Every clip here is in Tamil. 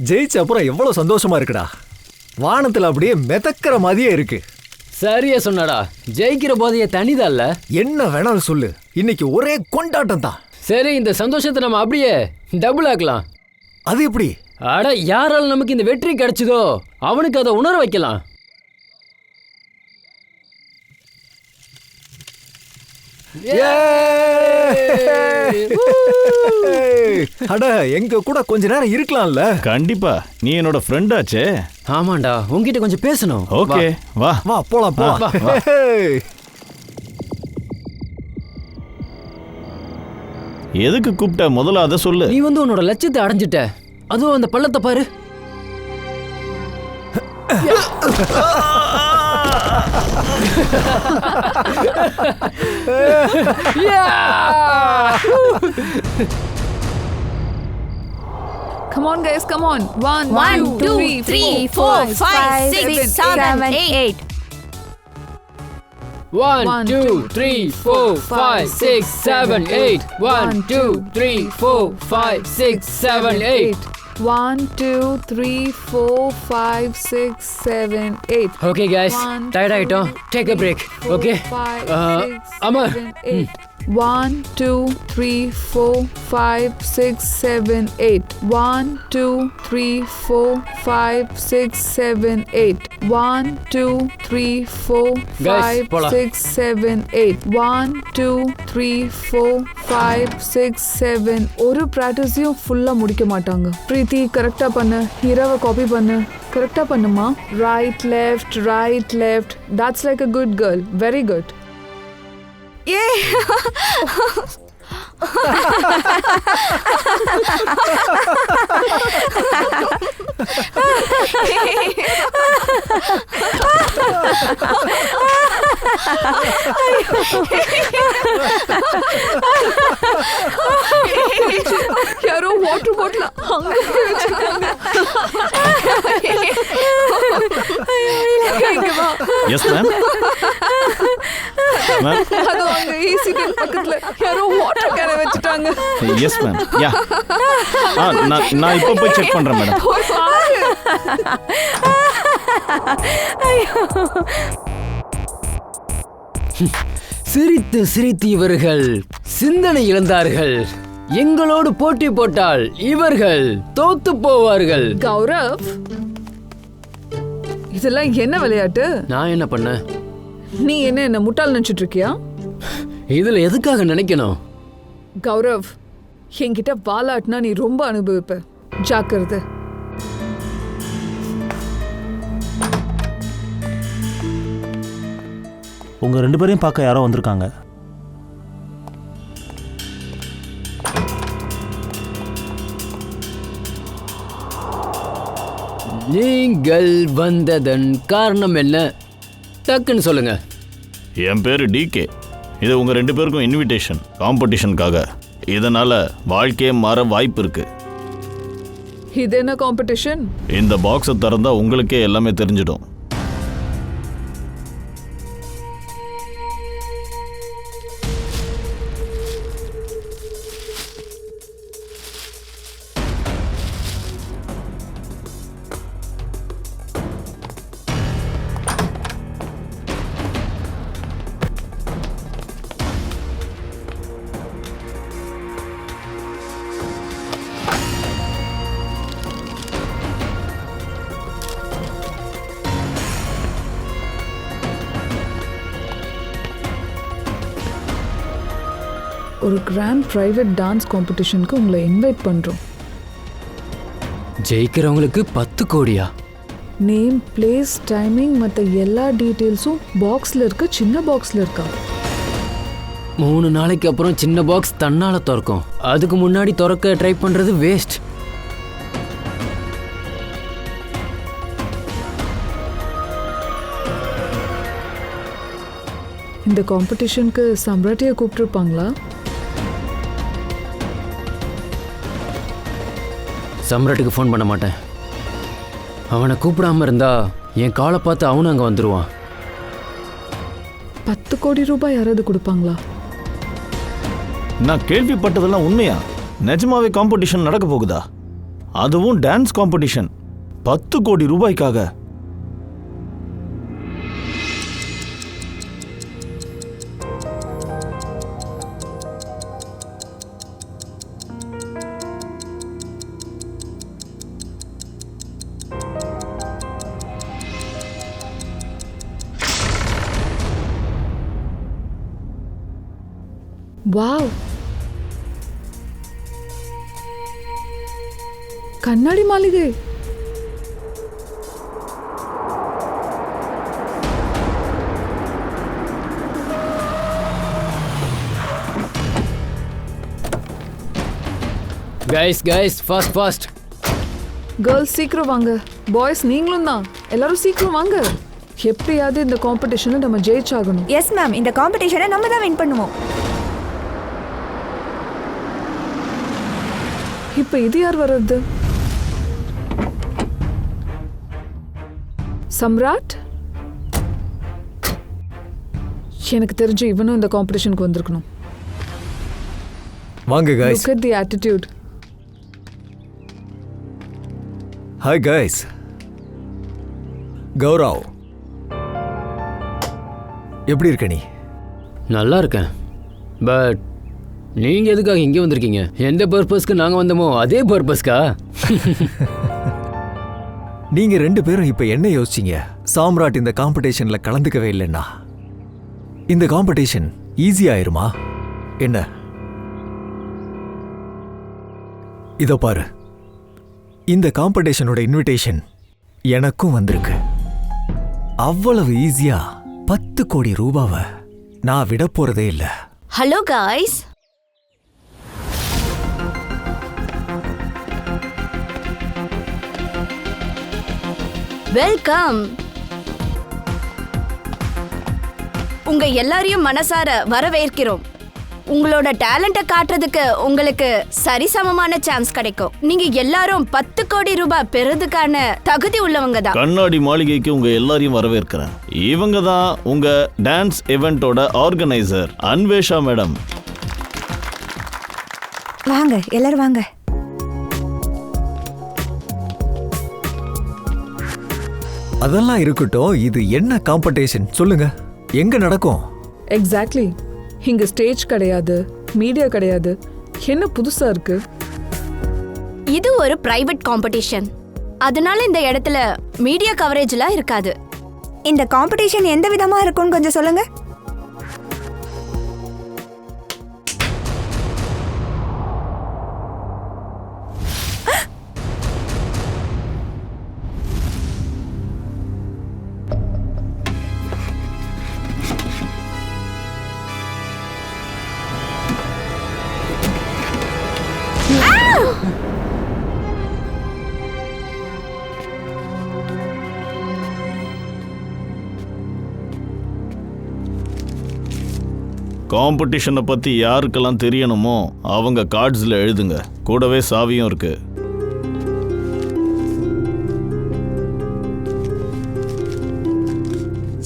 ஜெயிச்ச அப்புறம் எவ்வளவு சந்தோஷமா இருக்குடா. வானத்துல அப்படியே மிதக்கிற மாதிரியே இருக்கு. சரியா சொன்னடா. ஜெயிக்கிற போதைய தனிதல்ல. என்ன வேணாலும் சொல்லு, இன்னைக்கு ஒரே கொண்டாட்டம் தான். சரி, இந்த சந்தோஷத்தை நம்ம அப்படியே டபுள் ஆக்கலாம். அது எப்படி? அட, யாரால நமக்கு இந்த வெற்றி கிடைச்சதோ அவனுக்கு அதை உணர வைக்கலாம். அட, எங்க கூட கொஞ்ச நேரம் இருக்கலாம்ல? கண்டிப்பா, நீ என்னோட ஃப்ரெண்ட் ஆச்சே. ஆமாண்டா, உன்கிட்ட கொஞ்சம் பேசணும். ஓகே, வா வா போலாம் போலாம். எதுக்கு கூப்பிட்ட? முதல்ல அதை சொல்லு. நீ உன்னோட லட்சியத்தை அடைஞ்சிட்ட. அதுவும் அந்த பள்ளத்தை பாரு. Come on guys, come on. 1, 2, 3, 4, 5, 6, 7, 8. 1, 2, 3, 4, 5, 6, 7, 8. 1, 2, 3, 4, 5, 6, 7, 8. 1, 2, 3, 4, 5, 6, 7, 8. Okay guys, tired ஆயிட்டோம். Take a break. Okay. 5, 6, Amar. 7, 8. 1, 2, 3, 4, 5, 6, 7, 8. 1, 2, 3, 4, 5, 6, 7, 8. 1, 2, 3, 4, 5, 6, 7, 8. 1, 2, 3, 4, 5, 6, 7. ஒரு பிராக்டிஸையும் ஃபுல்லா முடிக்க மாட்டாங்க. பிரீத்தி, கரெக்டா பண்ணு. ஹீரோவை காப்பி பண்ணு. கரெக்டா பண்ணுமா? Right left, right left. That's like a good girl. Very good. Yeah. யாரோ வாட்டர் பாட்டில் அங்க வச்சிருக்காங்க. Yes ma'am. அது அங்க ஈஸி பக்கத்துல யாரோ வாட்டர் கேன வச்சிட்டாங்க. Yes ma'am. யா. நான் இப்போ போய் செக் பண்றேன் மேடம். சிரித்து சிரித்து இவர்கள் சிந்தனை இழந்தார்கள். எங்களோடு போட்டி போட்டால் இவர்கள் தோத்து போவார்கள். கௌரவ், இதெல்லாம் என்ன விளையாட்டு? நான் என்ன பண்ண? நீ என்ன முட்டாள் நினைச்சிட்டு இருக்கியா? இதுல எதுக்காக நினைக்கணும்? கௌரவ், என்கிட்ட வாலாட்டினா நீ ரொம்ப அனுபவிப்ப. ஜாக்கிரதை. உங்க ரெண்டு பேரையும் பார்க்க யாரோ வந்திருக்காங்க. நீங்கள் வந்ததன் காரணம் என்ன? டக்குன்னு சொல்லுங்க. என் பேரு டிகே. இது உங்க ரெண்டு பேருக்கும் இன்விடேஷன் காம்படிஷனுக்காக. இதனால வாழ்க்கையே மாற வாய்ப்பு இருக்கு. இது என்ன காம்படிஷன்? இந்த பாக்ஸை திறந்தா உங்களுக்கே எல்லாமே தெரிஞ்சிடும். ஒரு கிராண்ட் பிரைவேட் டான்ஸ் காம்படிஷனுக்கு உங்களை இன்வைட் பண்றோம். ஜெயிக்கிறவங்களுக்கு 10 கோடியா? நேம், பிளேஸ், டைமிங் மற்ற எல்லா டீட்டெயில்ஸும் பாக்ஸ்ல இருக்க. சின்ன பாக்ஸ்ல இருக்கா? 3 நாளைக்கு அப்புறம் சின்ன பாக்ஸ் தன்னால திறக்கும். அதுக்கு முன்னாடி திறக்க ட்ரை பண்றது வேஸ்ட். இந்த காம்படிஷனுக்கு சம்ராட்டியை கூப்பிட்டுருப்பாங்களா? சம்ராட்டுக்கு ஃபோன் பண்ண மாட்டேன். அவனை கூப்பிடாம இருந்தா என் காலை பார்த்து அவனும் அங்கே வந்துடுவான். 10 கோடி ரூபாய் யாராவது கொடுப்பாங்களா? நான் கேள்விப்பட்டதெல்லாம் உண்மையா? நிஜமாவே காம்படிஷன் நடக்க போகுதா? அதுவும் டான்ஸ் காம்படிஷன் 10 கோடி ரூபாய்க்காக. வாவ், கண்ணாடி மாளிகை. Guys fast. கேர்ள்ஸ் சீக்கிரம் வாங்க, பாய்ஸ் நீங்களும் தான், எல்லாரும் சீக்கிரம் வாங்க. எப்படியாவது இந்த காம்படிஷன்ல நம்ம ஜெயிச்சாகணும். எஸ் மேம், இந்த காம்படிஷனை நம்ம தான் வின் பண்ணுவோம். இப்ப இது யார் வர்றது? சம்ராட்? எனக்கு தெரிஞ்சு இவனும் இந்த காம்படிஷனுக்கு வந்திருக்கணும். வாங்க guys. Look at the attitude. Hi guys. Gaurav, எப்படி இருக்க நீ? நல்லா இருக்கேன். பட் நீங்க எதுக்காக இங்கே வந்திருக்கீங்க? எந்த பர்பஸ்க்கு நாங்க வந்தோமோ அதே பர்பஸ்க்கா? நீங்க 2 பேரும் இப்ப என்ன யோசிச்சீங்க? சாம்ராட் இந்த காம்படிஷன்ல கலந்துக்கவே இல்லைன்னா இந்த காம்படிஷன் ஈஸி ஆயிருமா என்ன? இதோ பாரு, இந்த காம்படிஷனோட இன்விடேஷன் எனக்கும் வந்திருக்கு. அவ்வளவு ஈஸியா 10 கோடி ரூபாவை நான் விட போறதே இல்லை. Hello guys, welcome. உங்க எல்லாரையும் மனசார வரவேற்கிறோம். உங்களோட டேலண்ட்டை காட்டுறதுக்கு உங்களுக்கு சரிசமமான சான்ஸ் கிடைக்கும். நீங்க எல்லாரும் 10 கோடி ரூபாய் பெறதுக்கான தகுதி உள்ளவங்க தான். கண்ணாடி மாளிகைக்கு உங்க எல்லாரையும் வரவேற்கிறேன். இவங்க தான் உங்க டான்ஸ் இவெண்டோட ஆர்கனைசர் அன்வேஷா மேடம். வாங்க எல்லாரும் வாங்க. அதெல்லாம் இருக்கட்டும், இது என்ன காம்படிஷன் சொல்லுங்க, எங்க நடக்கும்? எக்ஸாக்ட்லி. இங்க ஸ்டேஜ் கிடையாது, மீடியா கிடையாது. என்ன புதுசா இருக்கு? இது ஒரு பிரைவேட் காம்படிஷன். அதனால இந்த இடத்துல மீடியா கவரேஜ்லாம் இருக்காது. இந்த காம்படிஷன் எந்த விதமா இருக்கும்னு கொஞ்சம் சொல்லுங்க. காம்படிஷனை பத்தி யாருக்கெல்லாம் தெரியணுமோ அவங்க கார்ட்ஸ்ல எழுதுங்க. கூடவே சாவியும் இருக்கு.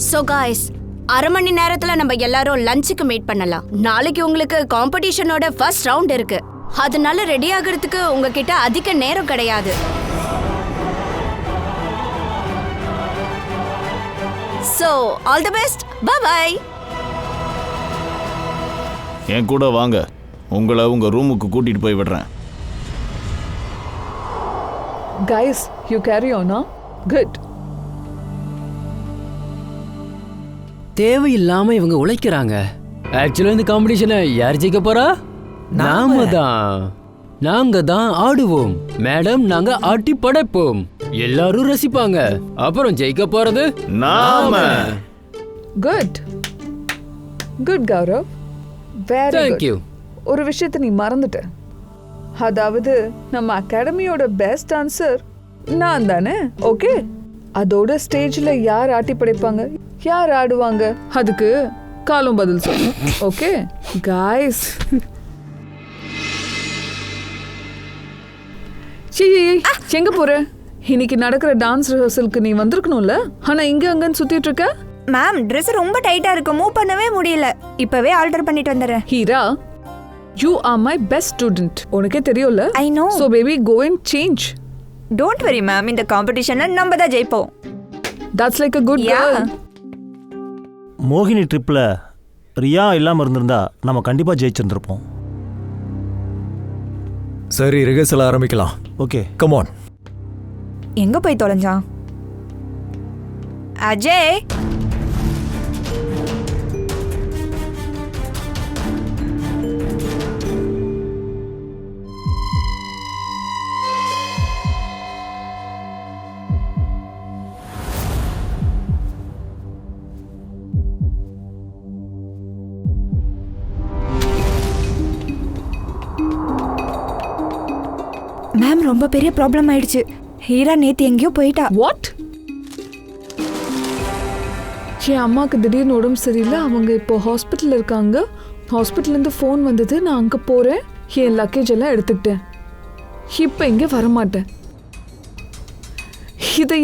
சோ காய்ஸ், அரை மணி நேரத்துல நம்ம எல்லாரும் லஞ்சுக்கு மீட் பண்ணலாம். நாளைக்கு உங்களுக்கு காம்படிஷனோட ஃபர்ஸ்ட் ரவுண்ட் இருக்கு. அதனால ரெடி ஆகிறதுக்கு உங்ககிட்ட அதிக நேரம் கிடையாது. So all the best. Bye bye. என் கூட வாங்க, உங்களை உங்க ரூமுக்கு கூட்டிட்டு போய் விடுறேன். Guys, you carry on, huh? Good. தேவையில்லாம இவங்க உழைக்கிறாங்க. ஆக்சுவலா இந்த காம்படிஷனை யார் ஜெயிக்க போறா? நாம தான். நாங்க தான் ஆடுவோம் மேடம். நாங்க ஆட்டி படைப்போம், எல்லாரும் ரசிப்பாங்க. அப்புறம் ஜெயிக்க போறது நாம. Good. Good, Gaurav. Very Thank good. you. ஒரு விஷயத்தை நீ மறந்துட்ட. அதாவது நம்ம அகாடமியோட பெஸ்ட் டான்சர் நான் தானே. ஓகே, அதோட ஸ்டேஜ்ல யார் ஆட்டி படைப்பாங்க, யார் ஆடுவாங்க, அதுக்கு காலம் பதில் சொல்லு. Okay guys. எங்க போற? இன்னைக்கு நடக்கிற டான்ஸ் ரிஹர்சலுக்கு நீ வந்திருக்கணும்ல. ஆனா இங்க அங்கன்னு சுத்திட்டு இருக்க. மேம், Dress ரொம்ப டைட்டா இருக்கு, மூவ் பண்ணவே முடியல. இப்பவே ஆல்டர் பண்ணிட்டு வந்துறேன். Heera, You are my best student. உனக்கே தெரியும்ல? I know. So baby, go and change. Don't worry ma'am, இந்த காம்படிஷன்ல நம்ம தான் ஜெயிப்போம். That's like a good Yeah. girl. மோகினி ட்ரிப்பில் ரியா இல்லாமல் இருந்திருந்தா நம்ம கண்டிப்பாக ஜெயிச்சிருந்திருப்போம். சரி, ரிஹர்சல் ஆரம்பிக்கலாம். ஓகே. Come on. எங்க போய் தொலைஞ்சான்? அஜய், மேம் ரொம்ப பெரிய ப்ராப்ளம் ஆயிடுச்சு. ஹீரா நேத்து எங்கேயோ போயிட்டா. What? என் அம்மாவுக்கு திடீர்னு உடம்பு சரியில்லை. அவங்க இப்போ ஹாஸ்பிட்டலில் இருக்காங்க. ஹாஸ்பிட்டல்லேருந்து ஃபோன் வந்தது. நான் அங்கே போகிறேன். என் லக்கேஜ் எல்லாம் எடுத்துக்கிட்டேன். இப்போ இங்கே வரமாட்டேன்.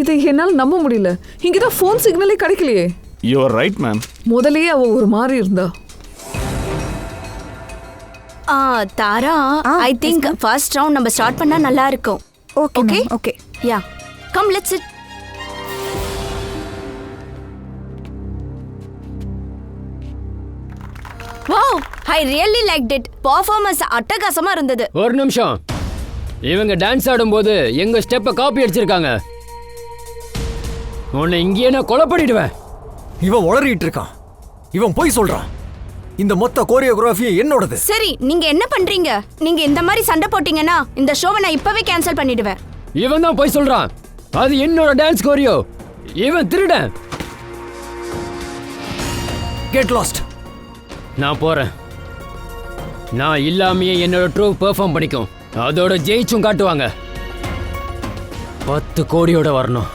இதை என்னால் நம்ப முடியல. இங்கே தான் ஃபோன் சிக்னலே கிடைக்கலையே. You are right ma'am. முதலையே அவள் ஒரு மாதிரி இருந்தா. Tara, I think first round நம்ம ஸ்டார்ட் பண்ணா நல்லா இருக்கும். Okay Okay? Okay. Yeah, come let's sit. Wow, I really liked it. Performance அட்டகாசமா இருந்தது. ஒரு நிமிஷம். இவங்க டான்ஸ் ஆடும்போது எங்க ஸ்டெப்பை காப்பி அடிச்சிருக்காங்க. உன்னை இங்கேயே நான் கொலை பண்ணிடுவேன். இவன் உளறிட்டு இருக்கான். இவன் போய் சொல்றான். இந்த மொத்த கோரியோகிராஃபி என்னோடது. சரி, நீங்க என்ன பண்றீங்க? நீங்க இந்த மாதிரி சண்டை போட்டீங்கன்னா இந்த ஷோவை நான் இப்பவே கேன்சல் பண்ணிடுவேன். இவன் தான் போய் சொல்றான். அது என்னோட டான்ஸ் கோரியோ. இவன் திருடன். Get lost. நான் போறேன். நான் இல்லாமையே என்னோட ட்ரூப் பெர்ஃபார்ம் பண்ணிக்கும். அதோட ஜெயிச்சும் காட்டுவாங்க. 10 கோடியோட வரணும்.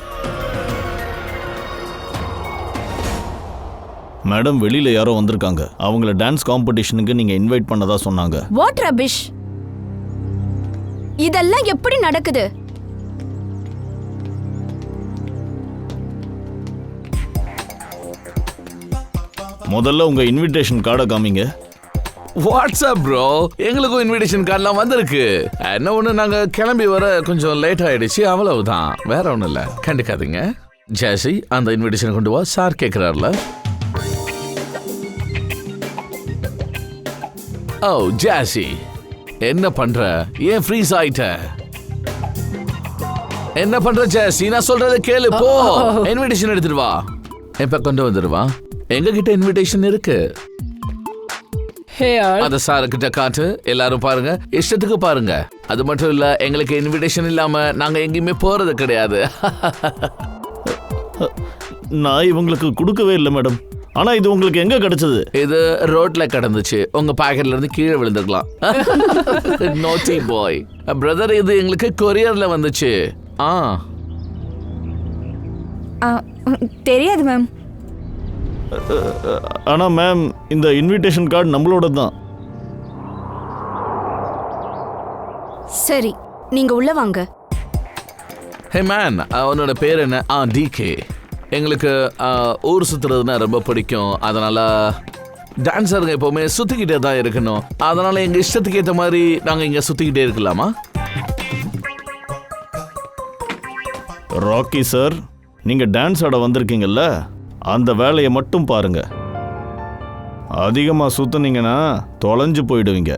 மேடம், வெளியில யாரோ வந்திருக்காங்க. அவங்கள டான்ஸ் காம்படிஷனுக்கு நீங்க இன்வைட் பண்ணதா சொன்னாங்க. What rubbish. இதெல்லாம் எப்படி நடக்குது? முதல்ல உங்க இன்விடேஷன் கார்டை காமிங்க. வாட்ஸ்அப் ப்ரோ, எங்களுக்கும் இன்விடேஷன் கார்டெலாம் வந்திருக்கு. என்ன ஒன்று, நாங்கள் கிளம்பி வர கொஞ்சம் லேட் ஆயிடுச்சு, அவ்வளவுதான். வேற ஒன்றும் இல்லை, கண்டுக்காதீங்க. ஜாசி, அந்த இன்விடேஷன் கொண்டு வா. சார் கேட்குறாருல. ஓ ஜாசி, என்ன பண்ற? ஏன் ஃப்ரீஸ் ஆயிட்ட? என்ன பண்ற ஜாசி? நான் சொல்றத கேளு. போ, இன்விடேஷன் எடுத்துட்டு வா. இப்ப கொண்டு வந்துடுவா. எங்க கிட்ட இன்விடேஷன் இருக்கு. அத சாரு கிட்ட காட்டு. எல்லாரும் பாருங்க, இஷ்டத்துக்கு பாருங்க. அது மட்டும் இல்ல, எங்களுக்கு இன்விடேஷன் இல்லாம நாங்க எங்கேயுமே போறது கிடையாது. நான் இவங்களுக்கு கொடுக்கவே இல்லை மேடம். ஆனா இது உங்களுக்கு எங்க கிடைச்சது? இது ரோட்ல கடந்துச்சு. உங்க பாக்கெட்ல இருந்து கீழே விழுந்துக்கலாம். நோட்டி பாய் பிரதர், இது எங்களுக்கு கொரியர்ல வந்துச்சு. தெரியாது மேம். ஆனா மேம், இந்த இன்விடேஷன் கார்டு நம்மளோட தான். சரி, நீங்க உள்ள வாங்க. ஹே மேன், அவனோட பேர் என்ன? டிகே. எங்களுக்கு ஊர் சுத்துறதுன்னா ரொம்ப பிடிக்கும். அதனால டான்ஸருங்க எப்பவுமே சுத்திக்கிட்டே தான் இருக்கணும். அதனால எங்க இஷ்டத்துக்கு ஏற்ற மாதிரி நாங்க இங்க சுத்திக்கிட்டே இருக்கலாமா? ராக்கி சார், நீங்க டான்ஸ் ஆட வந்திருக்கீங்கல்ல, அந்த வேலையை மட்டும் பாருங்க. அதிகமா சுத்துனீங்கன்னா தொலைஞ்சு போயிடுவீங்க.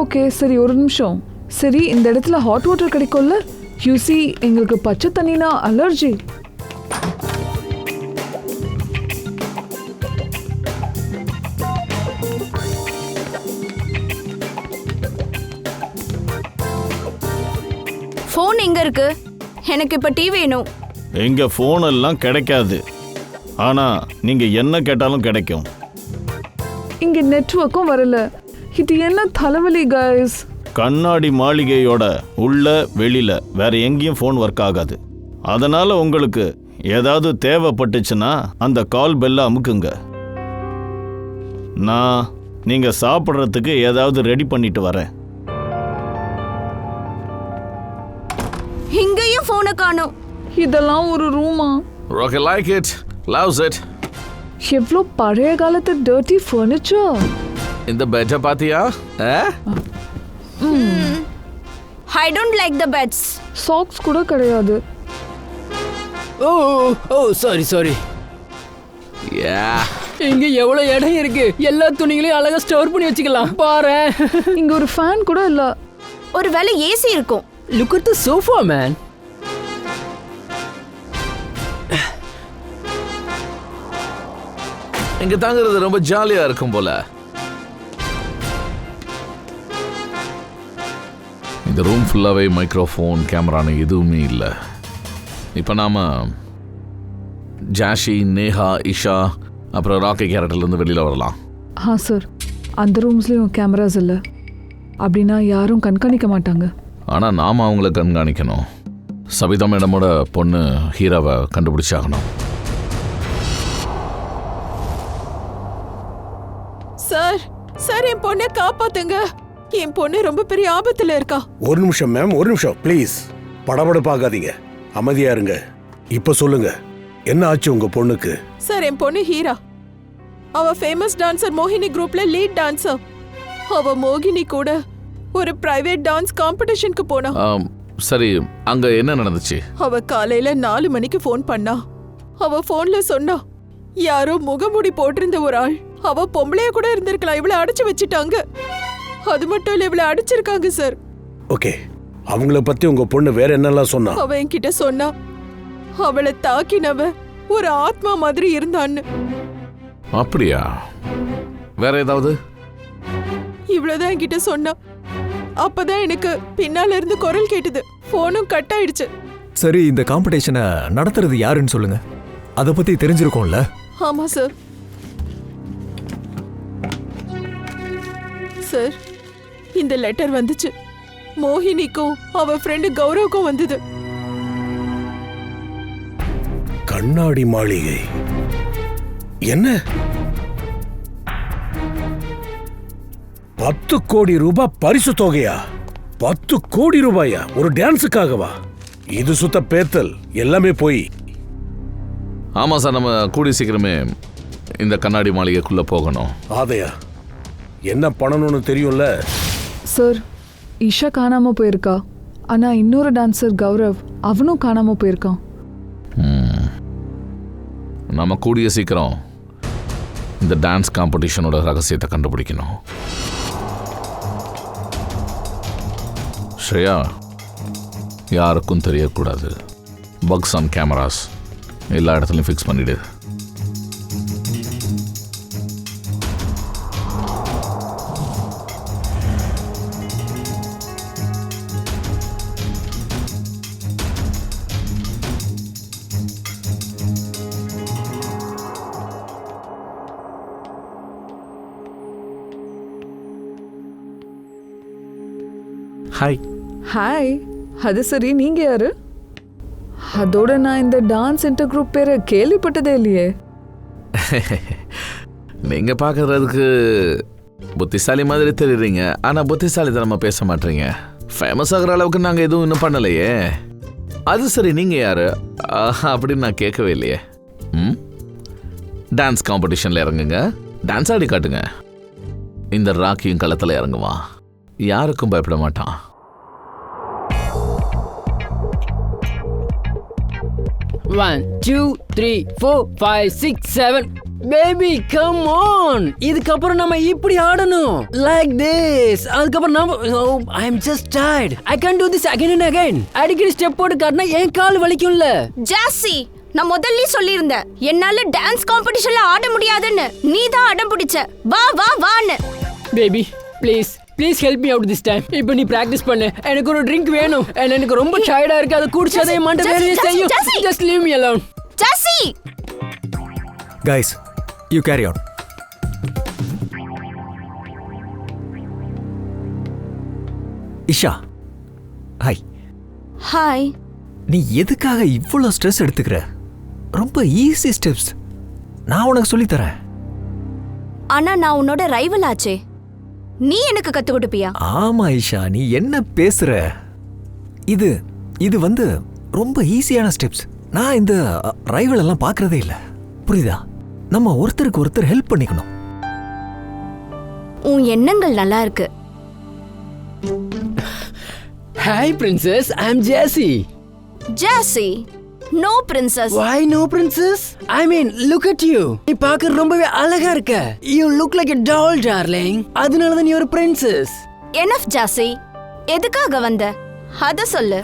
ஓகே, சரி, ஒரு நிமிஷம். சரி, இந்த இடத்துல ஹாட் வாட்டர் கிடைக்கும்ல? யூசி, எங்களுக்கு பச்சை தண்ணினா அலர்ஜி. ஃபோன் எங்க இருக்கு? எனக்கு இப்ப டீ வேணும். எங்க போன் எல்லாம் கிடைக்காது. ஆனா நீங்க என்ன கேட்டாலும் கிடைக்கும். இங்க நெட்வொர்க்கும் வரல. இது என்ன தலைவலி கைஸ். கண்ணாடி மாளிகையோட உள்ள வெளியில வேற எங்கேயும் ஃபோன் ஒர்க் ஆகாது. அதனால உங்களுக்கு ஏதாவது தேவைப்பட்டுச்சுன்னா அந்த கால் பெல்ல அமுக்குங்க. நான் நீங்க சாப்பிட்றதுக்கு ஏதாவது ரெடி பண்ணிட்டு வரேன். இங்கேயும் போனை காணோம். இதெல்லாம் ஒரு ரூமா? Rocky like it, loves it. எவ்வளோ பழைய காலத்து டர்ட்டி ஃபர்னிச்சர். இந்த பெட்டை பாத்தியா? I don't like the beds. Socks கூட கிடையாது. Oh oh sorry. இங்க எவ்வளவு இடம் இருக்கு, எல்லா துணிகளையும் அழகா ஸ்டோர் பண்ணி வச்சுக்கலாம். பாரு, இங்க ஒரு ஃபேன் கூட இல்ல. ஒருவேளை ஏசி இருக்கும். Look at the sofa man. இங்க தாங்கிறது ரொம்ப ஜாலியா இருக்கும் போல. இந்த ரூம் ஃபுல்லாவே மைக்ரோஃபோன், கேமரான்னு எதுவுமே இல்லை. இப்போ நாம ஜாஷி, நேஹா, இஷா அப்புறம் ராக்கி கேரக்டர்லேருந்து வெளியில் வரலாம். சார், அந்த ரூம்ஸ்லயும் கேமராஸ் இல்லை. அப்படின்னா யாரும் கண்காணிக்க மாட்டாங்க. ஆனால் நாம் அவங்கள கண்காணிக்கணும். சபிதா மேடமோட பொண்ணு ஹீராவை கண்டுபிடிச்சாகணும். சார் என் பொண்ணை காப்பாத்துங்க. என் பொண்ணு ரொம்ப பெரிய ஆபத்துல இருக்கா. ஒரு நிமிஷம் மேம், ஒரு நிமிஷம் ப்ளீஸ். படபடப்பாகாதீங்க, அமைதியா இருங்க. இப்ப சொல்லுங்க, என்ன ஆச்சு உங்க பொண்ணுக்கு? சார், என் பொண்ணு ஹீரா, அவ ஃபேமஸ் டான்சர் மோகினி குரூப்ல லீட் டான்சர். அவ மோகினி கூட ஒரு பிரைவேட் டான்ஸ் காம்படிஷனுக்கு போனா. சரி, அங்க என்ன நடந்துச்சு? அவ காலையில 4 மணிக்கு ஃபோன் பண்ணா. அவ போன்ல சொன்னா, யாரோ முகமூடி போட்டிருந்த ஒரு ஆள், அவ பொம்பளைய கூட இருந்திருக்கலாம், இவளை அடைச்சு வச்சுட்டாங்க. அது மட்டும் இல்ல, இவளை அடிச்சிருக்காங்க சார். ஓகே, அவங்கள பத்தி உங்க பொண்ணு வேற என்னெல்லாம் சொன்னா? அவ என்கிட்ட சொன்னா, அவளை தாக்கினவ ஒரு ஆத்மா மாதிரி இருந்தான்னு. அப்படியா? வேற ஏதாவது? இவ்வளவுதான் என்கிட்ட சொன்னா. அப்பதான் எனக்கு பின்னால இருந்து குரல் கேட்டது. போனும் கட் ஆயிடுச்சு. சரி, இந்த காம்படிஷனை நடத்துறது யாருன்னு சொல்லுங்க. அதை பத்தி தெரிஞ்சிருக்கோம்ல? ஆமா சார். சார், இந்த லெட்டர் வந்துச்சு. மோகினிக்கும் அவ ஃப்ரெண்டு கௌரவுக்கும் வந்தது. கண்ணாடி மாளிகை என்ன? 10 கோடி ரூபாய் பரிசு தொகையா? 10 கோடி ரூபாயா ஒரு டான்ஸுக்காகவா? இது சுத்த பேத்தல், எல்லாமே போய். ஆமா சார், நம்ம கூடி சீக்கிரமே இந்த கண்ணாடி மாளிகைக்குள்ள போகணும். ஆதையா, என்ன பண்ணணும்னு தெரியும்ல? சார், இஷா காணாம போயிருக்கா. ஆனா இன்னொரு டான்சர் கௌரவ், அவனும் காணாம போயிருக்கான். நம்ம கூடிய சீக்கிரம் இந்த டான்ஸ் காம்படிஷனோட ரகசியத்தை கண்டுபிடிக்கணும். ஸ்ரேயா, யாருக்கும் தெரியக்கூடாது. பக்ஸ் ஆன் கேமராஸ் எல்லா இடத்துலையும் ஃபிக்ஸ் பண்ணிடு. ஹாய். ஹாய். அது சரி, நீங்க யாரு? அதோட நான் இந்த டான்ஸ் இன்டர் குரூப் பேரை கேள்விப்பட்டதே இல்லையே. நீங்க பார்க்கறதுக்கு புத்திசாலி மாதிரி தெரியுறீங்க, ஆனா புத்திசாலித்தனமா பேச மாட்டீங்க. ஃபேமஸ் ஆகிற அளவுக்கு நாங்க எதுவும் இன்னும் பண்ணலையே. அது சரி, நீங்க யாரு அப்படின்னு நான் கேட்கவே இல்லையே. டான்ஸ் காம்படிஷன்ல இறங்குங்க, டான்ஸ் ஆடி காட்டுங்க. இந்த ராக்கியும் களத்துல இறங்குவான், யாருக்கும் பயப்பட மாட்டான். One, 2, 3, 4, 5, 6, 7. Baby, come on. இதுக்கப்புறம் நம்ம இப்படி ஆடணும். Like this. அதுக்கப்புறம் நம்ம I'm just tired. I can't do this again and again. அடிக்கடி ஸ்டெப் போட்டு காட்டினா என் கால் வலிக்கும்ல. ஜாசி, நான் முதல்ல சொல்லியிருந்தேன், என்னால டான்ஸ் காம்படிஷன்ல ஆட முடியாதுன்னு. நீ தான் அடம் பிடிச்ச. வா வா வான்னு. Baby, please help me out this time. இப்போ நீ பிராக்டிஸ் பண்ணு. எனக்கு ஒரு ட்ரிங்க் வேணும். எனக்கு ரொம்ப டயர்டா இருக்கு. அது குடிச்சதே மண்ட வேலையை செய்யும். Just leave me alone. Jassi. Guys, you carry on. Isha, hi. Hi. நீ எதுக்காக இவ்வளோ ஸ்ட்ரெஸ் எடுத்துக்கிற? ரொம்ப ஈஸி ஸ்டெப்ஸ், நான் உனக்கு சொல்லித்தரேன். ஆனா நான் உன்னோட ரைவல் ஆச்சே, நீ எனக்கு கத்து கொடுப்பியா? ஆமா இஷா, நீ என்ன பேசுற? இது வந்து ரொம்ப ஈஸியான ஸ்டெப்ஸ். நான் இந்த ரைவல் எல்லாம் பார்க்கறதே இல்லை, புரியுதா? நம்ம ஒருத்தருக்கு ஒருத்தர் ஹெல்ப் பண்ணிக்கணும். உன் எண்ணங்கள் நல்லா இருக்கு. Hi princess, I'm Jessie. Jessie, no princess. Why no princess? I mean, look at you. நீ பார்க்க ரொம்பவே அழகா இருக்க. You look like a doll, darling. அதனால தான் நீ ஒரு princess. எனஃப் ஜாசி, எதுக்காக வந்த அத சொல்லு.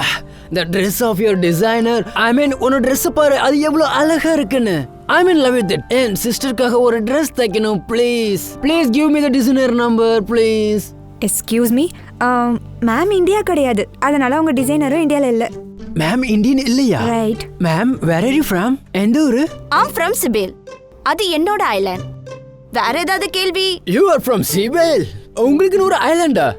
The dress of your designer. I mean, உன்னோட dress பாரு, அது எவ்வளவு அழகா இருக்குன்னு. I'm in love with it. என் சிஸ்டருக்காக ஒரு dress தைக்கணும், please. Please give me the designer number, please. Excuse me, ma'am India கிடையாது, அதனால உங்க டிசைனரும் இந்தியாவில் இல்லை. மேம் இந்தியன் இல்லையா? Right. Ma'am where are you from? எந்த ஊரு? I'm from Sibil. அது என்னோட ஐலாண்ட். வேற ஏதாவது கேள்வி? You are from Sibil. உங்களுக்கு ஒரு ஐலாண்டா?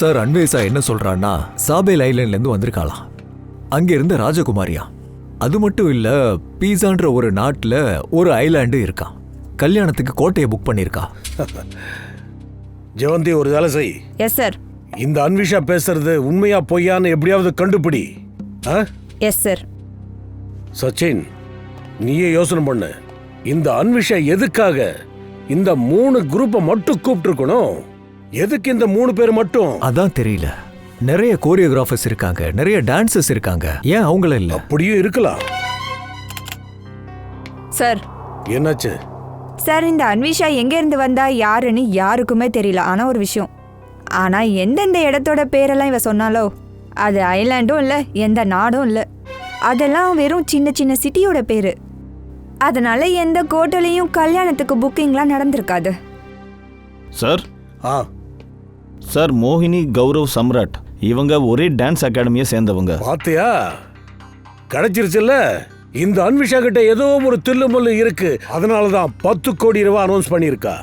சார், அன்வேஷா என்ன சொல்றான்னா சாபேல் ஐலாண்ட்ல இருந்து வந்திருக்காளாம். அங்க இருந்த ராஜகுமாரியா. அது மட்டும் இல்ல, பீஸான்ற ஒரு நாட்டுல ஒரு ஐலாண்டு இருக்கான். கல்யாணத்துக்கு கோட்டையை புக் பண்ணிருக்கா. ஜெவந்தி, ஒரு வேலை செய். Yes sir. இந்த அன்விஷா பேசுறது உண்மையா பொய்யான்னு எப்படியாவது கண்டுபிடி. Yes sir. சச்சின், நீயே யோசனை பண்ணு. இந்த அன்விஷா எதுக்காக இந்த 3 குரூப்பை மட்டும் கூப்பிட்டு இருக்கணும்? எதுக்கு இந்த 3 பேர் மட்டும்? அதான் தெரியல. நிறைய கோரியோகிராஃபர்ஸ் இருக்காங்க, நிறைய டான்சர்ஸ் இருக்காங்க. ஏன் அவங்கள இல்ல? அப்படியும் இருக்கலாம். சார். என்னாச்சு? சார், இந்த அன்விஷா எங்க இருந்து வந்தா யாருன்னு யாருக்குமே தெரியல. ஆனா ஒரு விஷயம், ஆனா எந்தெந்த இடத்தோட பேரெல்லாம் இவ சொன்னாலோ அது ஐலாண்டும் இல்ல, எந்த நாடும் இல்ல. அதெல்லாம் வெறும் சின்ன சின்ன சிட்டியோட பேரு. அதனால எந்த கோட்டையிலையும் கல்யாணத்துக்கு புக்கிங்லாம் நடந்திருக்காது. சார், சார், மோகினி, கௌரவ், சம்ராட் இவங்க ஒரே டான்ஸ் அகாடமியை சேர்ந்தவங்க. பாத்தியா, கிடைச்சிருச்சுல்ல. இந்த அன்விஷா கிட்ட ஏதோ ஒரு தில்லுமுள்ளு இருக்கு. அதனாலதான் 10 கோடி ரூபாய் அனௌன்ஸ் பண்ணிருக்கா.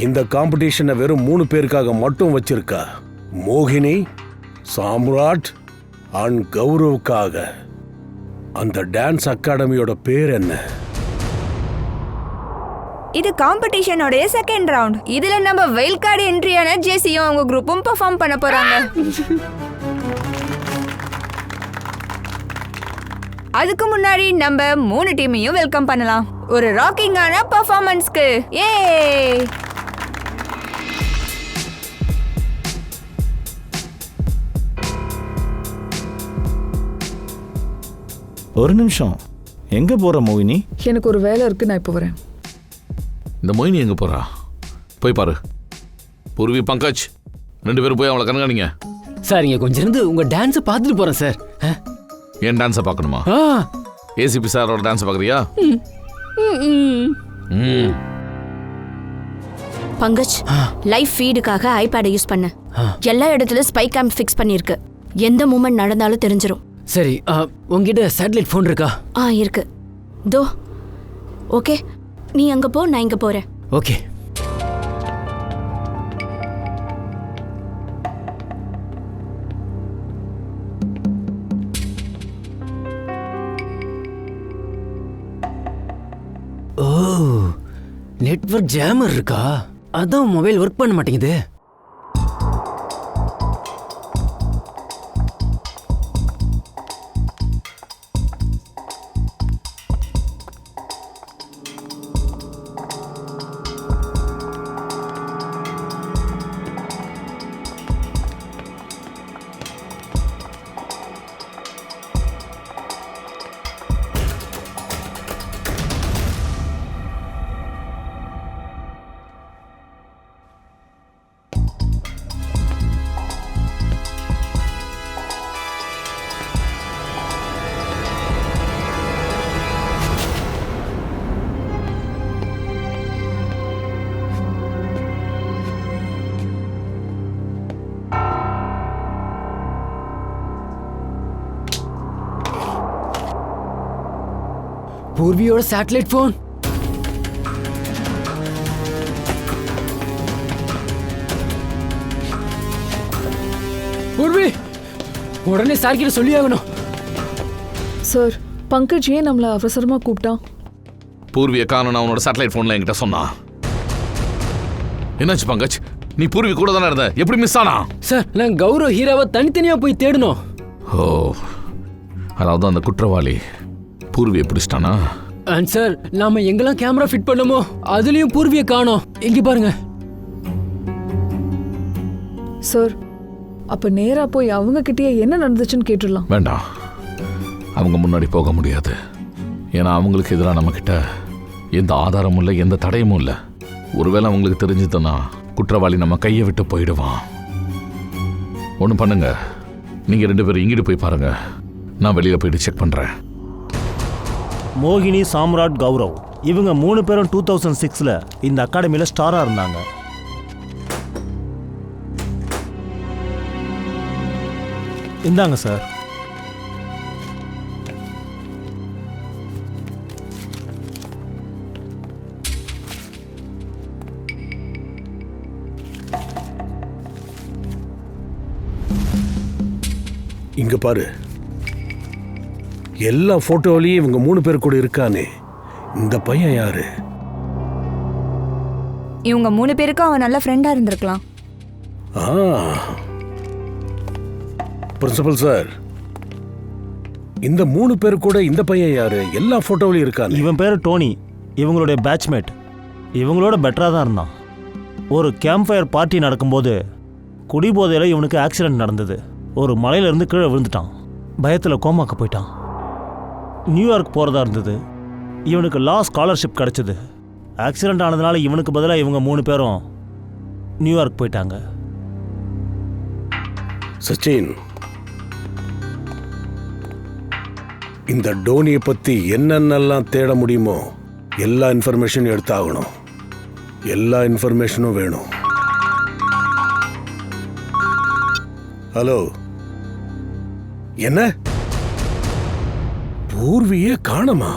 இந்த காம்படிஷனை வெறும் 3 பேருக்காக மட்டும் வச்சிருக்கா. மோகினி, சாம்ராட் அண்ட் கௌரவுக்காக. அந்த டான்ஸ் அகாடமியோட பேர் என்ன? இது காம்படிஷனோட செகண்ட் ரவுண்ட். இதுல நம்ம வைல்ட் கார்டு என்ட்ரியான ஜேசியும் அவங்க குரூப்பும் பெர்ஃபார்ம் பண்ண போறாங்க. அதுக்கு முன்னாடி நம்ம 3 டீமையும் வெல்கம் பண்ணலாம் ஒரு ராக்கிங்கான பெர்ஃபார்மன்ஸ்க்கு. ஏ ஒரு நிமிஷம், எங்க போற மோகினி? எனக்கு ஒரு வேலை இருக்கு, நான் இப்போ வரேன். இந்த மோகினி எங்க போறா? போய் பாரு. பூர்வி, பங்கஜ் 2 பேரும் போய் அவளை கண்காணிங்க. சார், இங்க கொஞ்சம் இருந்து உங்க டான்ஸை பார்த்துட்டு போறேன் சார். என் டான்ஸை பார்க்கணுமா? ஏசிபி சாரோட டான்ஸ் பார்க்குறியா? பங்கஜ், லைவ் ஃபீடுக்காக ஐபேடை யூஸ் பண்ணு. எல்லா இடத்துலயும் ஸ்பை கேம் ஃபிக்ஸ் பண்ணிருக்கு. எந்த மூமெண்ட் நடந்தாலும் தெரிஞ்சிரும். சரி, உங்ககிட்ட சேட்டலைட் ஃபோன் இருக்கா? இருக்கு. தோ. ஓகே, நீ அங்க போ, நான் இங்க போறேன். ஓகே. ஓ, நெட்வொர்க் ஜாமர் இருக்கா? அதான் மொபைல் ஒர்க் பண்ண மாட்டேங்குது. பூர்வியோட சேட்டலைட் ஃபோன். பூர்வி, உடனே சார் கிட்ட சொல்லி ஆகணும். சார் பங்கஜ் ஏன் நம்மள அவசரமா கூப்பிட்டான்? பூர்வியை காணோன்னு அவனோட சேட்டலைட் ஃபோனில் என்கிட்ட சொன்னான். என்னாச்சு பங்கஜ்? நீ பூர்வி கூட தானே இருந்த, எப்படி மிஸ் ஆனா? சார் நான் கௌரவ் ஹீராவை தனித்தனியா போய் தேடணும். ஓ, அதாவது அந்த குற்றவாளி பூர்வியை பிடிச்சிட்டானா? அண்ட் சார் நாம எங்கெல்லாம் கேமரா ஃபிட் பண்ணமோ அதுலயும் பூர்வியை காணோம். இங்க பாருங்க சார். அப்ப நேரா போய் அவங்க கிட்டயே என்ன நடந்துச்சுன்னு கேட்டுடலாம். வேண்டாம், அவங்க முன்னாடி போக முடியாது. ஏன்னா அவங்களுக்கு எதிராக நம்மக்கிட்ட எந்த ஆதாரமும் இல்லை, எந்த தடையும் இல்லை. ஒருவேளை அவங்களுக்கு தெரிஞ்சதுன்னா குற்றவாளி நம்ம கையை விட்டு போயிடுவான். ஒன்று பண்ணுங்க, நீங்கள் 2 பேரும் இங்கிட்டு போய் பாருங்க, நான் வெளியில் போயிட்டு செக் பண்ணுறேன். மோகினி, சாம்ராட், கௌரவ் இவங்க 3 பேரும் 2006ல் இந்த அகாடமியில் ஸ்டாராக இருந்தாங்க. இந்தாங்க சார். இங்க பாரு, எல்லா போட்டோவிலையும் இவங்க 3 பேர் கூட இருக்கானே, இந்த பையன் யாரு? இவங்க 3 பேருக்கும் அவன் நல்ல ஃப்ரெண்டா இருந்திருக்கலாம். பிரின்சிபல் சார், இந்த 3 பேர் கூட இந்த பையன் யாரு? எல்லா போட்டோவிலையும் இருக்கானே. இவன் பேர் டோனி, இவங்களுடைய பேட்ச்மேட். இவங்களோட பெட்டராக தான் இருந்தான். ஒரு கேம்ப் ஃபயர் பார்ட்டி நடக்கும்போது குடிபோதையில் இவனுக்கு ஆக்சிடென்ட் நடந்தது. ஒரு மலையிலேருந்து கீழே விழுந்துட்டான். பயத்தில் கோமாக்க போயிட்டான். நியூயார்க் போகிறதா இருந்தது. இவனுக்கு லா ஸ்காலர்ஷிப் கிடச்சிது. ஆக்சிடென்ட் ஆனதுனால இவனுக்கு பதிலாக இவங்க 3 பேரும் நியூயார்க் போயிட்டாங்க. சச்சின், இந்த டோனியை பற்றி என்னென்னலாம் தேட முடியுமோ எல்லா இன்ஃபர்மேஷனும் எடுத்தாகணும். எல்லா இன்ஃபர்மேஷனும் வேணும். ஹலோ, என்ன பூர்வியே காணுமா?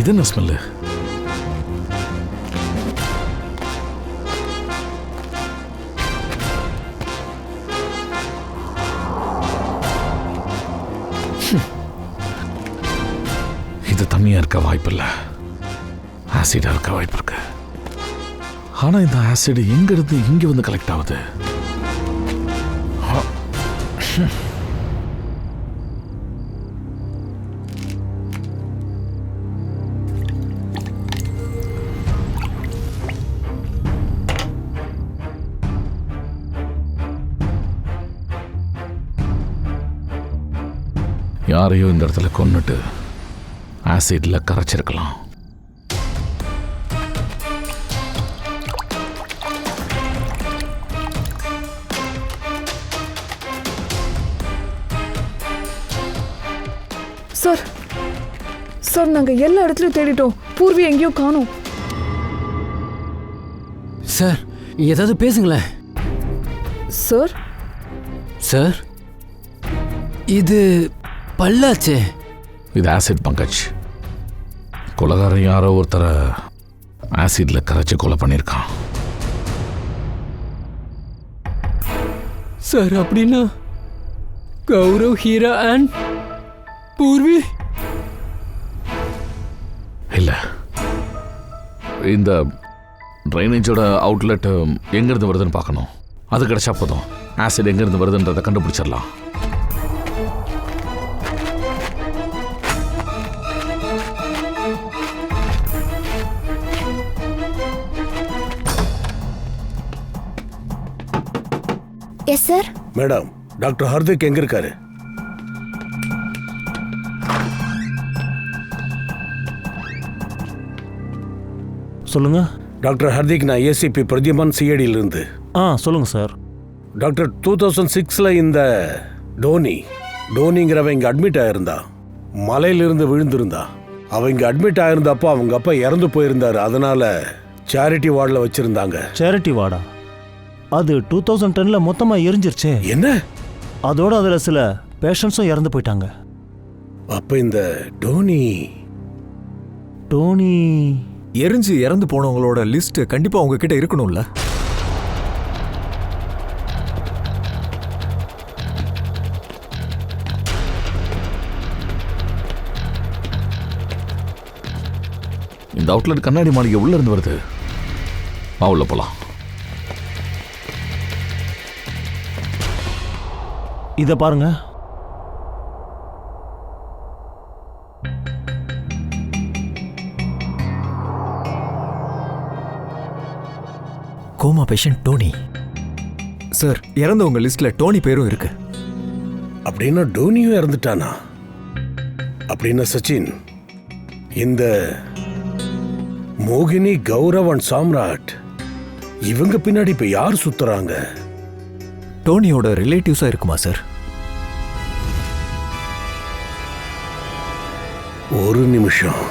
இது என்ன ஸ்மெல்லு? இது தண்ணியா இருக்க வாய்ப்பில்லை, ஆசிடா இருக்க வாய்ப்பு இருக்கு. ஆனா இந்த ஆசிட் எங்க இருந்து இங்க வந்து கலெக்ட் ஆகுது? யாரையோ இந்த இடத்துல கொன்னுட்டு ஆசிட்ல கரைச்சிருக்கலாம். சார் சார், நாங்க எல்லா இடத்துலயும் தேடிட்டோம், பூர்வி எங்கேயோ காணோம். சார் ஏதாவது பேசுங்களேன். சார் சார் இது பல்லாச்சே. இது ஆசிட் பங்கஜ். கொலைகாரன் யாரோ ஒருத்தரை ஆசிட்ல கரைச்சி கொலை பண்ணியிருக்கான். சார் அப்படின்னா கௌரவ், ஹீரா அண்ட் பூர்வி இல்லை, இந்த ட்ரைனேஜோட அவுட்லெட் எங்கேருந்து வருதுன்னு பார்க்கணும். அது கிடைச்சா போதும், ஆசிட் எங்கேருந்து வருதுன்றதை கண்டுபிடிச்சிடலாம். Yes sir. Madam, doctor Hardik எங்க இருக்காரு? சொல்லுங்க டாக்டர் ஹர்திக், நான் ஏசிபி பிரதிமான், சிஐடியில் இருந்து. சொல்லுங்க சார். டாக்டர், 2006ல் இந்த டோனிங்கிறவன் இங்கே அட்மிட் ஆயிருந்தா. மலையிலிருந்து விழுந்திருந்தா. அவன் இங்கே அட்மிட் ஆயிருந்தப்போ அவங்க அப்பா இறந்து போயிருந்தாரு. அதனால சேரிட்டி வார்டில் வச்சிருந்தாங்க. சேரிட்டி வார்டா? அது 2010ல் மொத்தமாக எரிஞ்சிருச்சே. என்ன? அதோட அதில் சில பேஷண்ட்ஸும் இறந்து போயிட்டாங்க. அப்போ இந்த டோனி எரிஞ்சு இறந்து போனவங்களோட லிஸ்ட் கண்டிப்பா உங்ககிட்ட இருக்கணும்ல? இந்த அவுட்லெட் கண்ணாடி மாளிகை உள்ள இருந்து வருது. உள்ள போலாம். இதை பாருங்க. Coma patient Dhoni. சார், இறந்தவங்க லிஸ்ட்ல டோனி பேரும் இருக்கு. அப்படின்னா டோனியும் இறந்துட்டானா? அப்படின்னா சச்சின், இந்த மோகினி, கௌரவ் அண்ட் சாம்ராட் இவங்க பின்னாடி இப்ப யார் சுத்துறாங்க? டோனியோட ரிலேட்டிவ்ஸா இருக்குமா சார்? ஒரு நிமிஷம்.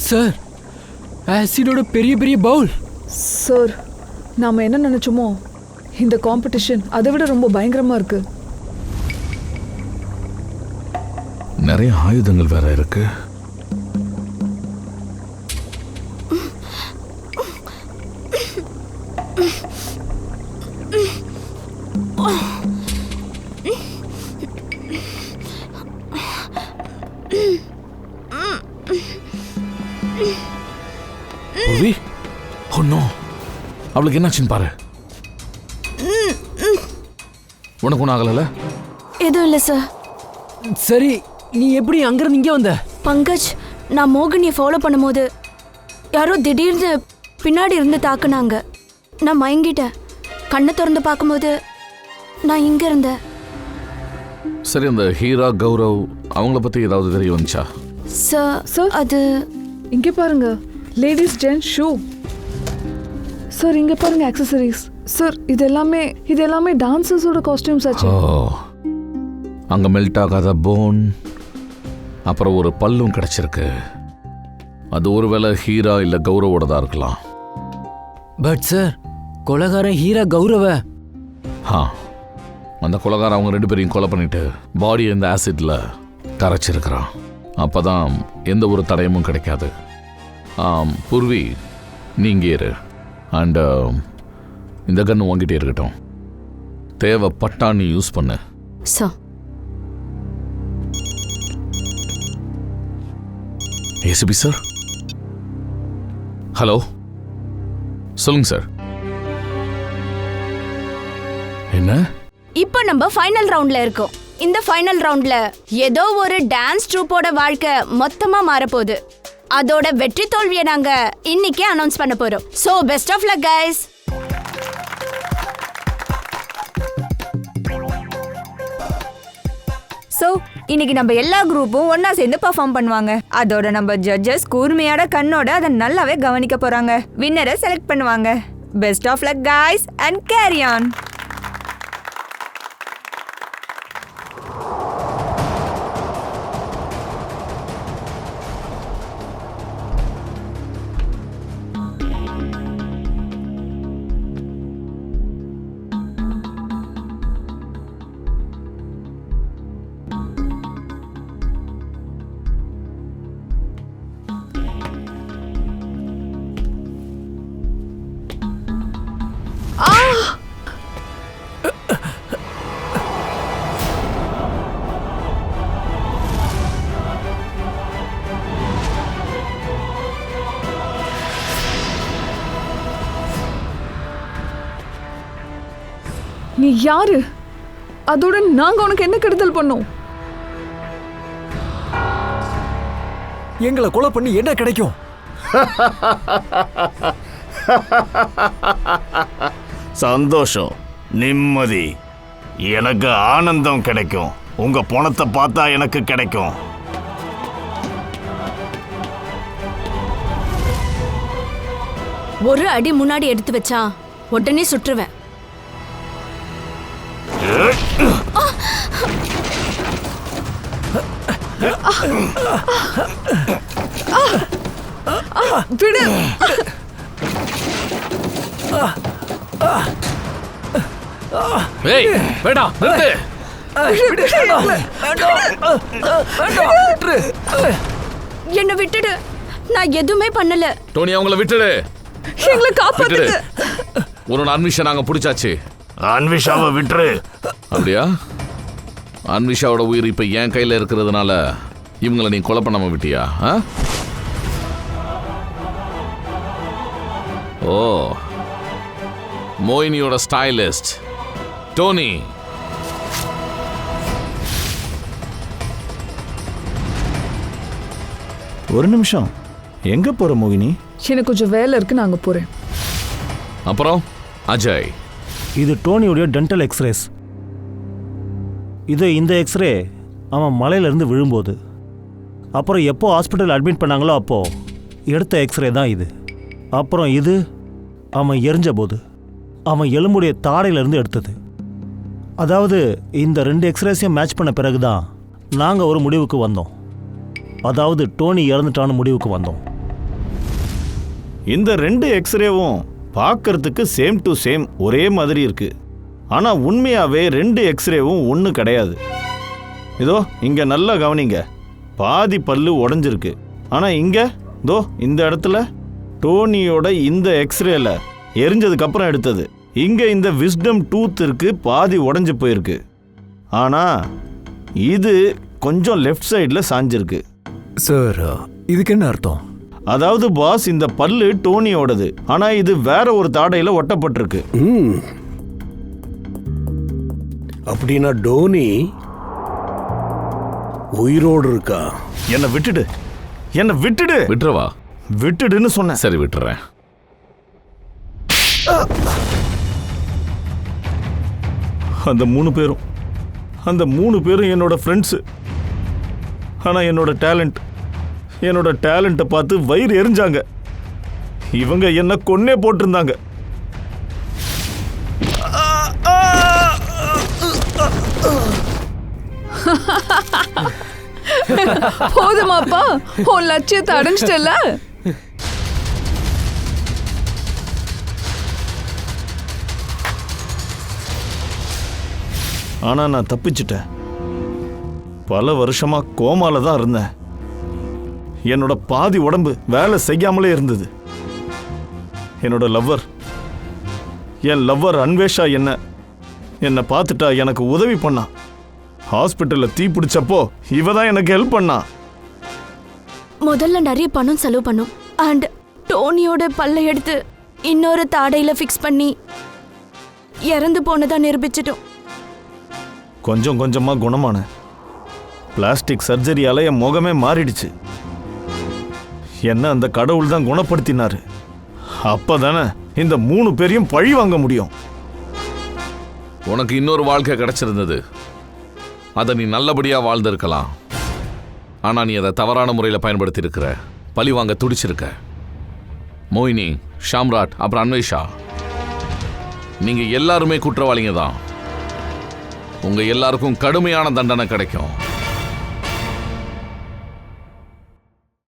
சார், ஆசிடோட பெரிய பெரிய பவுல். சார், நாம என்ன நினைச்சோமோ இந்த காம்படிஷன் அதை விட ரொம்ப பயங்கரமா இருக்கு. நிறைய ஆயுதங்கள் வேற இருக்கு. அவளுக்கு என்னாச்சுன்னு பாரு. உனக்கு ஒன்றும் ஆகல? எதுவும் இல்லை சார். சரி, நீ எப்படி அங்கிருந்து இங்கே வந்த? பங்கஜ், நான் மோகினியை ஃபாலோ பண்ணும்போது யாரோ திடீர்னு பின்னாடி இருந்து தாக்குனாங்க. நான் மயங்கிட்டேன். கண்ணை திறந்து பார்க்கும்போது நான் இங்கே இருந்தேன். சரி, அந்த ஹீரா, கௌரவ் அவங்கள பற்றி ஏதாவது தெரிய வந்துச்சா? சார், அது இங்கே பாருங்க, லேடிஸ் ஜென்ஸ் ஷூ. சார், இங்கே பாருங்க ஆக்சசரிஸ். சார், இது எல்லாமே டான்சர்ஸோட காஸ்டியூம்ஸ் ஆச்சு. அங்கே மெல்ட் ஆகாத போன், அப்புறம் ஒரு பல்லும் கிடைச்சிருக்கு. அது ஒருவேளை ஹீரா இல்லை கௌரவோட தான் இருக்கலாம். பட் சார், கொலைகாரன் ஹீரா கௌரவ. அந்த கொலைகாரன் அவங்க 2 பேரையும் கொலை பண்ணிட்டு பாடியை இந்த ஆசிட்ல கரைச்சிருக்கிறான். அப்பதான் எந்த ஒரு தடயமும் கிடைக்காது. பூர்வி, நீங்க இரு. அண்ட் இந்த கன்று வாங்கிட்டே இருக்கட்டும். தேவைப்பட்டா நீ யூஸ் பண்ணு. Sir, ACP sir. ஹலோ, சொல்லுங்க சார். என்ன? இப்போ நம்ம ஃபைனல் ரவுண்ட்ல இருக்கோம். இந்த ஃபைனல் ரவுண்ட்ல ஏதோ ஒரு டான்ஸ் ட்ரூப்போட வாழ்க்கை மொத்தமா மாறப்போகுது. அதோட வெற்றி தோல்வியை நாங்க இன்னைக்கே அனௌன்ஸ் பண்ண போறோம். So best of luck guys. So இன்னைக்கு நம்ம எல்லா குரூப்பும் ஒன்னா சேர்ந்து பெர்ஃபார்ம் பண்ணுவாங்க. அதோட நம்ம ஜட்ஜஸ் கூர்மையான கண்ணோட அதை நல்லாவே கவனிக்க போறாங்க. வின்னரை செலக்ட் பண்ணுவாங்க. Best of luck guys and carry on. நீ யாரு? அதோட நாங்க உனக்கு என்ன கெடுதல் பண்ணோம்? எங்களை கொலை பண்ணி என்ன கிடைக்கும்? சந்தோஷம், நிம்மதி, எனக்கு ஆனந்தம் கிடைக்கும். உங்க பணத்தை பார்த்தா எனக்கு கிடைக்கும். ஒரு அடி முன்னாடி எடுத்து வச்சா உடனே சுற்றுவேன். விடு. ஏய் வேண்டாம் நிறுத்து. என்ன விட்டுடு, நான் எதுவுமே பண்ணல. டோனி அவங்கள விட்டுடு. எங்களை காப்பாத்துங்க. ஒரு அன்விஷா நாங்க பிடிச்சாச்சு. அன்விஷாவை விட்டுரு. அப்படியா? அன்விஷாவோட உயிர் இப்ப என் கையில இருக்கிறதுனால இவங்களை நீ கொலை பண்ணாம விட்டியா? ஓ, மோயினியோட ஸ்டைலிஸ்ட் டோனி. ஒரு நிமிஷம், எங்க போற மோகினி? எனக்கு கொஞ்சம் வேலை இருக்கு, நான் அங்க போறேன். அப்புறம் அஜய், இது டோனியோடைய டென்டல் எக்ஸ்ரேஸ். இந்த எக்ஸ்ரே அவன் மலையிலேருந்து விழும்போது, அப்புறம் எப்போ ஹாஸ்பிட்டல் அட்மிட் பண்ணாங்களோ அப்போது எடுத்த எக்ஸ்ரே தான் இது. அப்புறம் இது அவன் எரிஞ்ச போது அவன் எலும்புடைய தாடையிலேருந்து எடுத்தது. அதாவது இந்த 2 எக்ஸ்ரேஸையும் மேட்ச் பண்ண பிறகு தான் நாங்கள் ஒரு முடிவுக்கு வந்தோம். அதாவது டோனி இறந்துட்டான்னு முடிவுக்கு வந்தோம். இந்த 2 எக்ஸ்ரேவும் பார்க்கறதுக்கு சேம் டு சேம் ஒரே மாதிரி இருக்கு. ஆனா உண்மையாவே 2 எக்ஸ்ரேவும் ஒன்று கிடையாது. இதோ இங்க நல்லா கவனிங்க, பாதி பல்லு உடஞ்சிருக்கு. ஆனா இங்க இதோ இந்த இடத்துல டோனியோட இந்த எக்ஸ்ரேல எரிஞ்சதுக்கு அப்புறம் எடுத்தது. இங்க இந்த விஸ்டம் டூத் இருக்கு, பாதி உடஞ்சு போயிருக்கு. ஆனா இது கொஞ்சம் லெஃப்ட் சைடுல சாஞ்சிருக்கு. சார், இதுக்கு என்ன அர்த்தம்? அதாவது பாஸ், இந்த பல்லு டோனியோடது, ஆனா இது வேற ஒரு தாடையில ஒட்டப்பட்டிருக்கு. அப்படின்னா டோனி உயிரோடு இருக்கா? என்ன விட்டுடு, என்ன விட்டுடு. விட்டுறவா? விட்டுடுன்னு சொன்னேன். சரி விட்டுறேன். அந்த 3 பேரும் என்னோட ஃப்ரெண்ட்ஸு. ஆனா என்னோட டேலண்ட்டை பார்த்து வயிறு எரிஞ்சாங்க. இவங்க என்ன கொன்னே போட்டிருந்தாங்க. போதுமாப்பா, உன் லட்சியத்தை அடைஞ்சிட்டல. ஆனா நான் தப்பிச்சிட்டேன். பல வருஷமா கோமால தான் இருந்தேன். என்னோட பாதி உடம்பு வேலை செய்யாமலே இருந்தது. என் லவ்வர் அன்வேஷா என்னை பார்த்துட்டா எனக்கு உதவி பண்ணா. ஹாஸ்பிட்டல்ல தீ பிடிச்சப்போ இவ தான் எனக்கு ஹெல்ப் பண்ணா. முதல்ல நிறைய பணம் செலவு பண்ணும் அண்ட் டோனியோட பல்லை எடுத்து இன்னொரு தாடையில ஃபிக்ஸ் பண்ணி இறந்து போனதா நிரூபிச்சிட்டோம். கொஞ்சம் கொஞ்சமா குணமான பிளாஸ்டிக் சர்ஜரியால என் முகமே மாறிடுச்சு. என்ன அந்த கடவுள் தான் குணப்படுத்தினாரு. அப்பதானே இந்த 3 பேரையும் பழி வாங்க முடியும். உனக்கு இன்னொரு வாழ்க்கை கிடைச்சிருந்தது, அதை நீ நல்லபடியா வாழ்ந்திருக்கலாம். ஆனா நீ அதை தவறான முறையில் பயன்படுத்தி இருக்கிற, பழி வாங்க துடிச்சிருக்க. மோயினி, ஷாம்ராட், அப்புறம் அன்வேஷா, நீங்க எல்லாருமே குற்றவாளிங்க தான். உங்க எல்லாருக்கும் கடுமையான தண்டனை கிடைக்கும்.